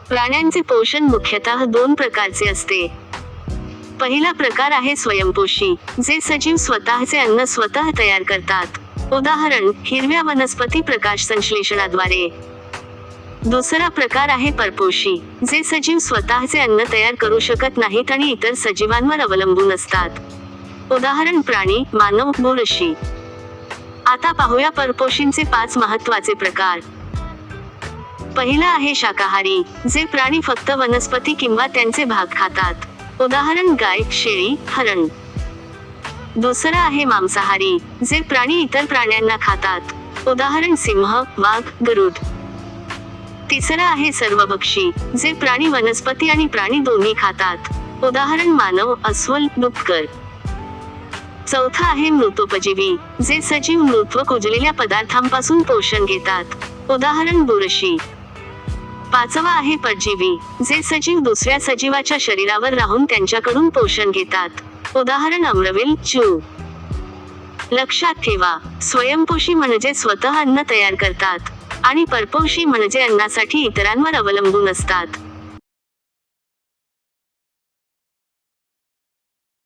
प्राण्यांचे पोषण मुख्यतः दोन प्रकारचे असते. पहिला प्रकार आहे स्वयंपोषी, जे सजीव स्वतःचे अन्न स्वतः तयार करतात. उदाहरण, हिरव्या वनस्पती प्रकाश संश्लेषणाद्वारे. दुसरा प्रकार आहे परपोषी, जे सजीव स्वतःचे अन्न तयार करू शकत नाहीत आणि इतर सजीवांवर अवलंबून असतात. उदाहरण, प्राणी, मानव, बुरशी. आता पाहूया परपोषींचे 5 महत्त्वाचे प्रकार. पहिला आहे शाकाहारी, जे प्राणी फक्त वनस्पती किंवा त्यांचे भाग खातात. उदाहरण, गाय, शेळी, हरण. दुसरा आहे मांसाहारी, जे प्राणी इतर प्राण्यांना खातात. उदाहरण, सिंह, वाघ, गरुड. तिसरा आहे सर्वभक्षी, जे प्राणी वनस्पती आणि प्राणी दोन्ही खातात. उदाहरण, मानव, अस्वल, डुक्कर. चौथा आहे मृतोपजीवी, जे सजीव मृत व कुजलेल्या पदार्थांपासून पोषण घेतात. उदाहरण, बुरशी. पाचवा आहे परजीवी, जे सजीव दुसऱ्या सजीवाच्या शरीरावर राहून त्यांच्याकडून पोषण घेतात. उदाहरण, अम्रवेल, चू. लक्षात ठेवा, स्वयंपोषी म्हणजे स्वतः अन्न तयार करतात आणि परपोषी म्हणजे अन्नासाठी इतरांवर अवलंबून असतात.